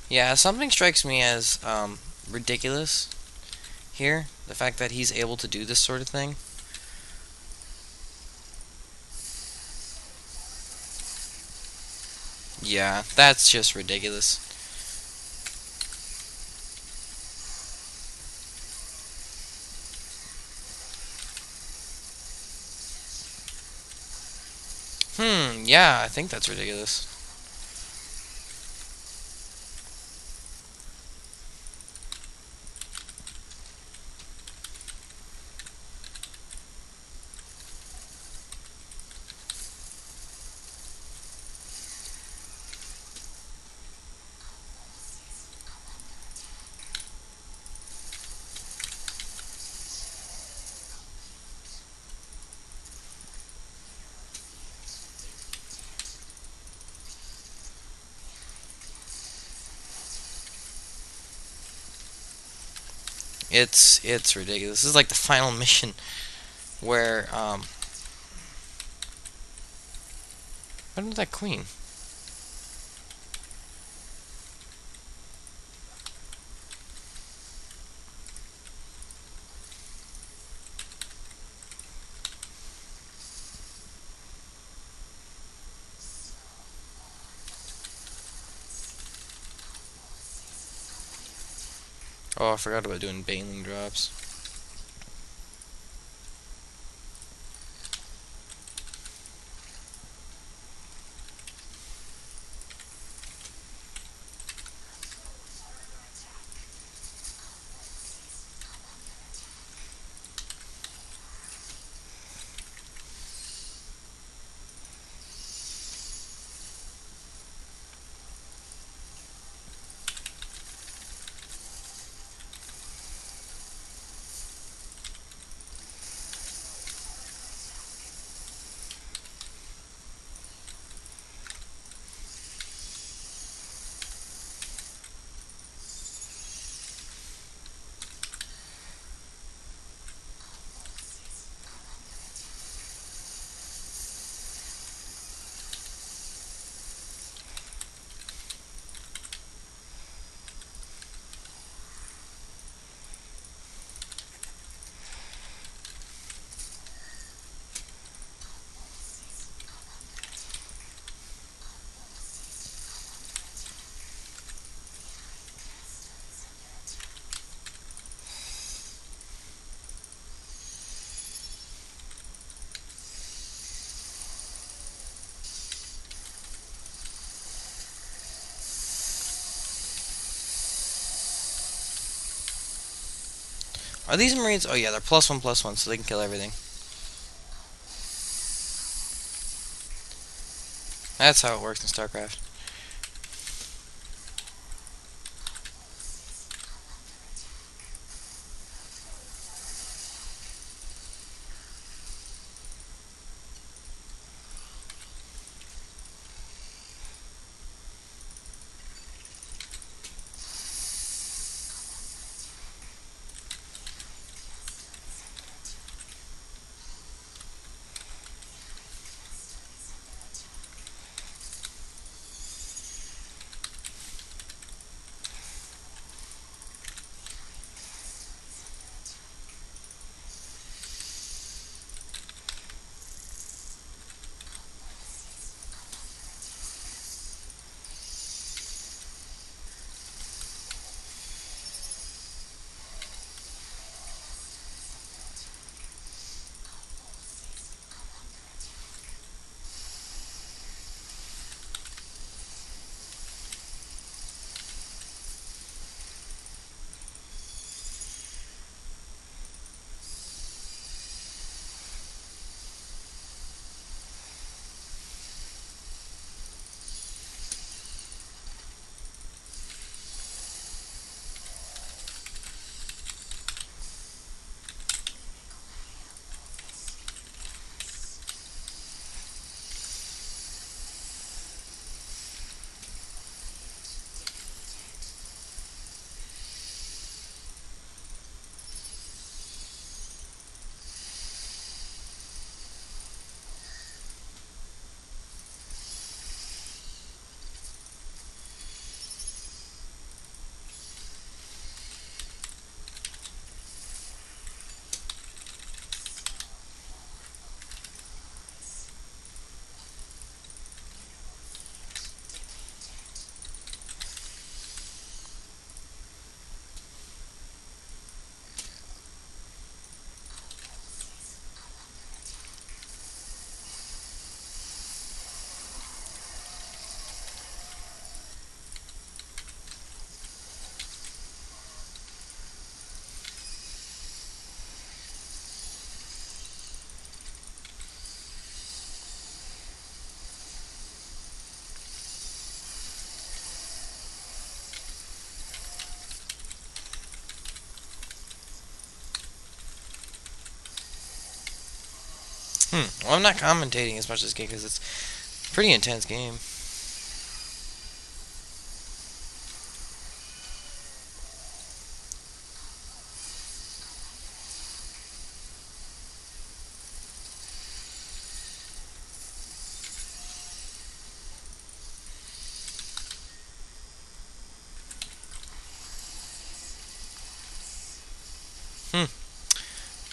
Yeah, something strikes me as ridiculous here. The fact that he's able to do this sort of thing. Yeah, that's just ridiculous. Yeah, I think that's ridiculous. It's ridiculous. This is like the final mission where what happened to that queen? Oh, I forgot about doing baneling drops. Are these marines? Oh yeah, they're +1/+1, so they can kill everything. That's how it works in StarCraft. Well, I'm not commentating as much as this game because it's a pretty intense game.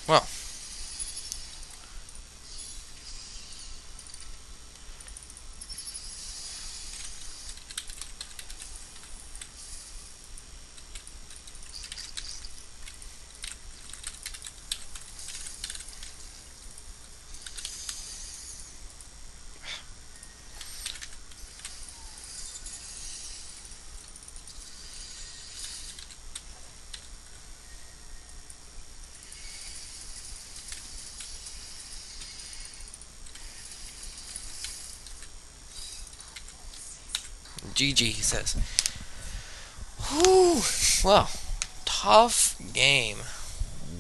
Well, GG, he says. Whew. Well, tough game.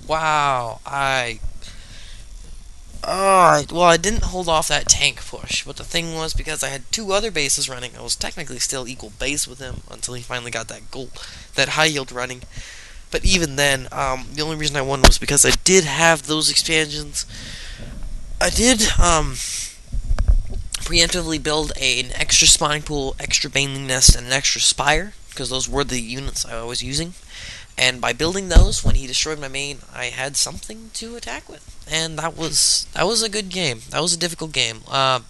Wow, well, I didn't hold off that tank push, but the thing was, because I had two other bases running, I was technically still equal base with him until he finally got that high yield running. But even then, the only reason I won was because I did have those expansions. I did, preemptively build an extra spawning pool, extra baneling nest, and an extra spire, because those were the units I was using. And by building those, when he destroyed my main, I had something to attack with. And that was a good game. That was a difficult game.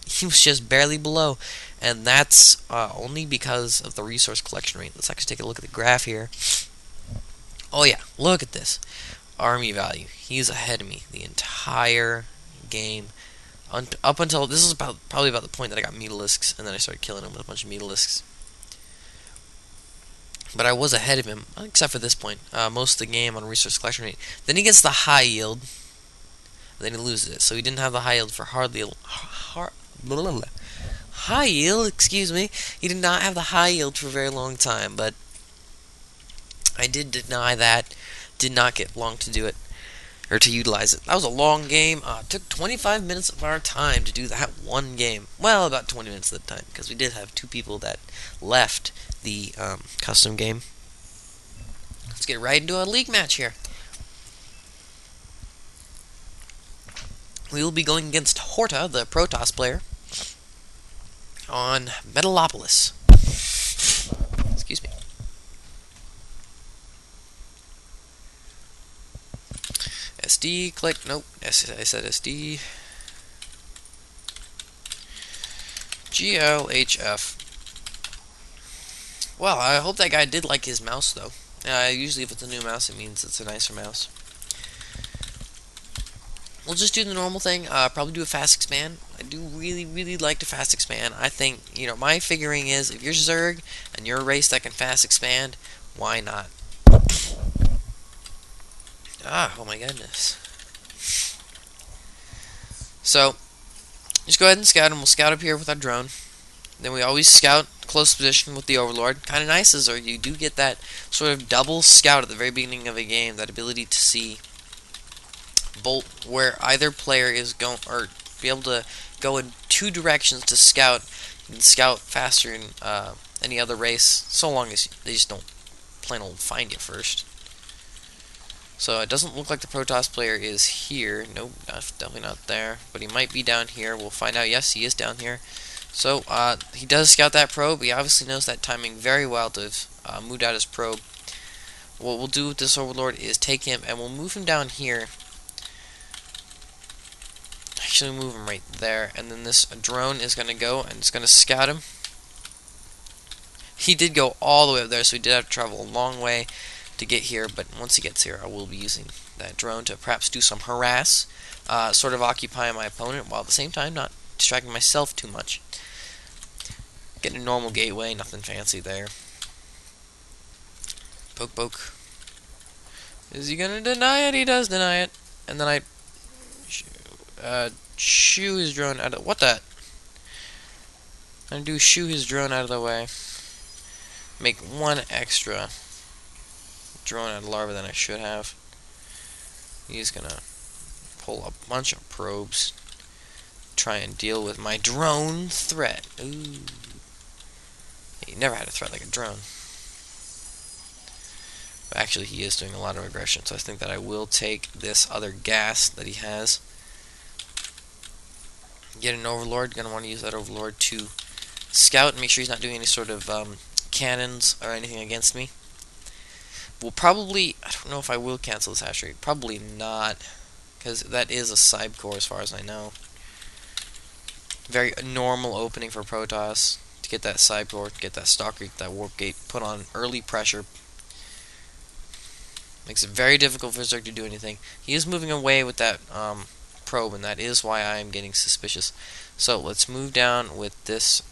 He was just barely below, and that's only because of the resource collection rate. Let's actually take a look at the graph here. Oh yeah, look at this. Army value. He's ahead of me the entire game. Up until, this is probably about the point that I got Mutalisks, and then I started killing him with a bunch of Mutalisks. But I was ahead of him, except for this point. Most of the game on resource collection rate. Then he gets the high yield, then he loses it. So he didn't have the high yield for high yield, excuse me. He did not have the high yield for a very long time, but I did deny that. Did not get long to do it, or to utilize it. That was a long game. It took 25 minutes of our time to do that one game. Well, about 20 minutes at the time, because we did have two people that left the custom game. Let's get right into a league match here. We will be going against Horta, the Protoss player, on Metalopolis. Excuse me. SD, click, nope, I said SD. GLHF. Well, I hope that guy did like his mouse, though. Usually if it's a new mouse, it means it's a nicer mouse. We'll just do the normal thing, probably do a fast expand. I do really like to fast expand. I think, my figuring is, if you're Zerg, and you're a race that can fast expand, why not? Oh my goodness. So, just go ahead and scout, and we'll scout up here with our drone. Then we always scout close position with the Overlord. Kind of nice is, you do get that sort of double scout at the very beginning of a game, that ability to see bolt where either player is going, or be able to go in two directions to scout, and scout faster than any other race, so long as they just don't plain old find you first. So it doesn't look like the Protoss player is here. Nope, definitely not there. But he might be down here. We'll find out. Yes, he is down here. So he does scout that probe. He obviously knows that timing very well to have moved out his probe. What we'll do with this Overlord is take him, and we'll move him down here. Actually move him right there, and then this drone is going to go and it's going to scout him. He did go all the way up there, so he did have to travel a long way to get here, but once he gets here, I will be using that drone to perhaps do some harass, sort of occupy my opponent, while at the same time not distracting myself too much. Getting a normal gateway, nothing fancy there. Poke, poke. Is he gonna deny it? He does deny it. And then I shoo his drone out of... What the? I'm gonna do shoo his drone out of the way. Make one extra drone out of larva than I should have. He's gonna pull a bunch of probes. try and deal with my drone threat. Ooh. He never had a threat like a drone. But actually, he is doing a lot of aggression, so I think that I will take this other gas that he has. Get an overlord. Gonna want to use that overlord to scout and make sure he's not doing any sort of cannons or anything against me. We'll probably, I don't know if I will cancel this hash rate. Probably not, because that is a side core as far as I know. Very normal opening for Protoss to get that side core, get that stalker, get that warp gate, put on early pressure. Makes it very difficult for Zerg to do anything. He is moving away with that probe, and that is why I am getting suspicious. So let's move down with this.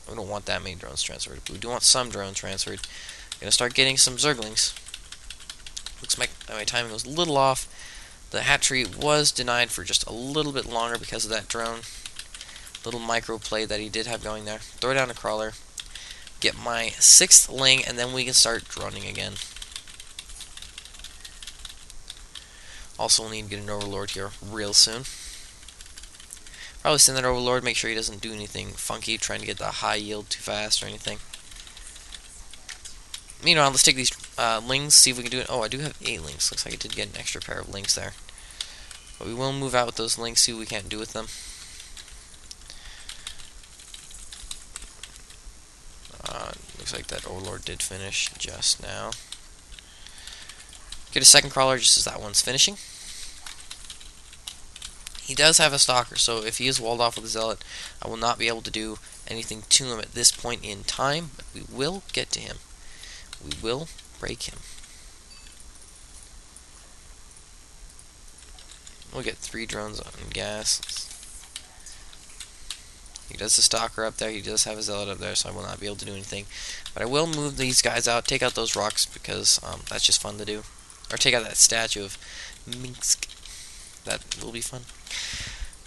We don't want that many drones transferred, but we do want some drones transferred. Gonna start getting some Zerglings. Looks like my timing was a little off. The hatchery was denied for just a little bit longer because of that drone. Little micro play that he did have going there. Throw down a crawler. Get my 6th ling, and then we can start droning again. Also, we'll need to get an overlord here real soon. Probably send that overlord, make sure he doesn't do anything funky, trying to get the high yield too fast or anything. Meanwhile, let's take these lings, see if we can do it. Oh, I do have 8 lings. Looks like I did get an extra pair of lings there. But we will move out with those lings, see what we can't do with them. Looks like that overlord did finish just now. Get a 2nd crawler just as that one's finishing. He does have a stalker, so if he is walled off with a zealot, I will not be able to do anything to him at this point in time, but we will get to him. We will break him. We'll get 3 drones on gas. He does the stalker up there, he does have a zealot up there, so I will not be able to do anything. But I will move these guys out, take out those rocks, because that's just fun to do. Or take out that statue of Minsk. That will be fun.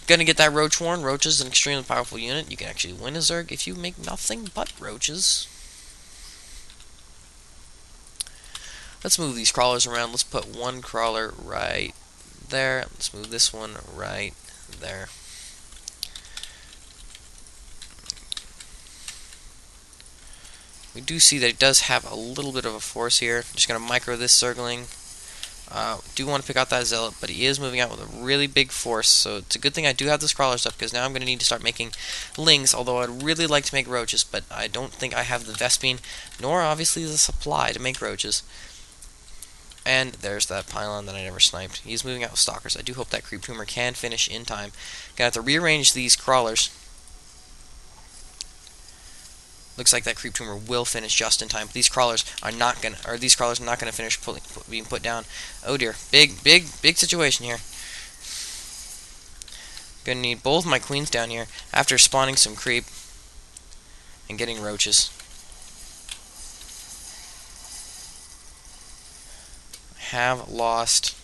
Gonna get that roach horn. Roach is an extremely powerful unit. You can actually win a Zerg if you make nothing but roaches. Let's move these crawlers around. Let's put 1 crawler right there. Let's move this one right there. We do see that it does have a little bit of a force here. Just gonna micro this Zergling. Do want to pick out that zealot, but he is moving out with a really big force, so it's a good thing I do have this crawler stuff, because now I'm going to need to start making lings, although I'd really like to make roaches, but I don't think I have the Vespine, nor obviously the supply to make roaches. And there's that pylon that I never sniped. He's moving out with stalkers. I do hope that creep tumor can finish in time. Gonna have to rearrange these crawlers. Looks like that creep tumor will finish just in time. These crawlers are not gonna, finish being put down. Oh dear, big situation here. Gonna need both my queens down here after spawning some creep and getting roaches. Have lost